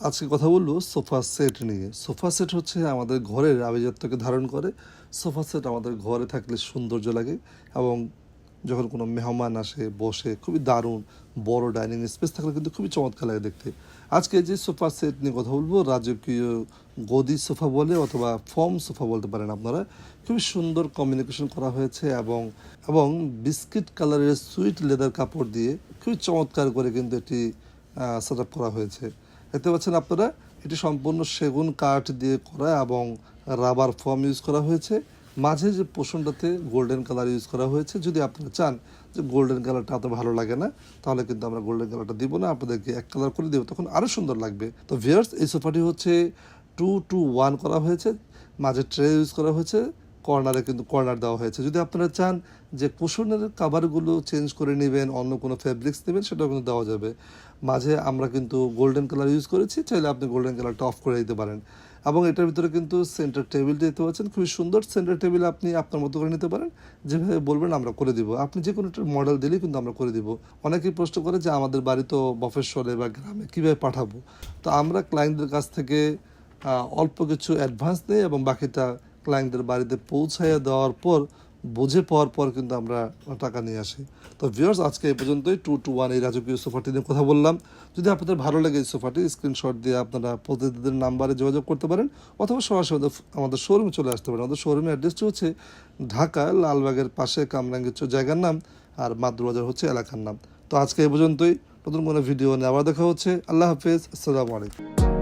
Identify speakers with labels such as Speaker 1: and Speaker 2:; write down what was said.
Speaker 1: আজকে কথা বলবো সোফা সেট নিয়ে। সোফা সেট হচ্ছে আমাদের ঘরের আভিজাত্যকে ধারণ করে। সোফা সেট আমাদের ঘরে থাকলে সৌন্দর্য লাগে এবং যখন কোনো মেহমান আসে বসে খুবই দারুণ বড় ডাইনিং স্পেস থাকলে কিন্তু খুবই চমৎকার লাগে দেখতে। আজকে যে সোফা সেট নিয়ে কথা বলবো রাজকীয় গদি সোফা বলে অথবা ফর্ম সোফা বলতে পারেন আপনারা। খুবই সুন্দর কমিউনিকেশন করা হয়েছে এবং এবং বিস্কিট কালারের সুইট লেদার কাপড় দিয়ে খুবই চমৎকার করে কিন্তু এটি সেট আপ করা হয়েছে। দেখতে পাচ্ছেন আপনারা, এটি সম্পূর্ণ সেগুন কাঠ দিয়ে করা এবং রাবার ফর্ম ইউজ করা হয়েছে। মাঝে যে পোষণটাতে গোল্ডেন কালার ইউজ করা হয়েছে। যদি আপনারা চান যে গোল্ডেন কালারটা এত ভালো লাগে না, তাহলে কিন্তু আমরা গোল্ডেন কালারটা দিব না, আপনাদেরকে এক কালার করে দেবো, তখন আরও সুন্দর লাগবে। তো ভিউয়ার্স, এই সোফাটি হচ্ছে 2-to-1 করা হয়েছে। মাঝে ট্রে ইউজ করা হয়েছে, কর্নারে কিন্তু কর্নার দেওয়া হয়েছে। যদি আপনারা চান যে কুশনের কাভারগুলো চেঞ্জ করে নেবেন, অন্য কোনো ফ্যাব্রিক্স নেবেন, সেটাও কিন্তু দেওয়া যাবে। মাঝে আমরা কিন্তু গোল্ডেন কালার ইউজ করেছি, চাইলে আপনি গোল্ডেন কালারটা অফ করে দিতে পারেন। এবং এটার ভিতরে কিন্তু সেন্টার টেবিলটা দিতে পারছেন, খুবই সুন্দর সেন্টার টেবিল আপনি আপনার মতো করে নিতে পারেন। যেভাবে বলবেন আমরা করে দিব, আপনি যে কোনো একটা মডেল দিলেই কিন্তু আমরা করে দিব। অনেকেই প্রশ্ন করে যে আমাদের বাড়ি তো মফস্বলে বা গ্রামে কীভাবে পাঠাবো। তো আমরা ক্লায়েন্টদের কাছ থেকে অল্প কিছু অ্যাডভান্স নেই এবং বাকিটা ক্লায়েন্টদের বাড়িতে পৌঁছাইয়া দেওয়ার পর বুঝে পাওয়ার পর কিন্তু আমরা টাকা নিয়ে আসি। তো ভিউয়ার্স, আজকে এই পর্যন্তই 2-to-1 এই রাজকীয় সোফাটি নিয়ে কথা বললাম। যদি আপনাদের ভালো লাগে এই সোফাটি, স্ক্রিনশট দিয়ে আপনারা প্রতিনিধিদের নাম্বারে যোগাযোগ করতে পারেন অথবা সরাসরি আমাদের শোরুমে চলে আসতে পারেন। আমাদের শোরুমের অ্যাড্রেসটি হচ্ছে ঢাকা লালবাগের পাশে কামরাঙ্গীর জায়গার নাম, আর মাদ্রবাজার হচ্ছে এলাকার নাম। তো আজকে এই পর্যন্তই। নতুন কোনো ভিডিও নিয়ে আবার দেখা হচ্ছে। আল্লাহ হাফেজ, আসসালামু আলাইকুম।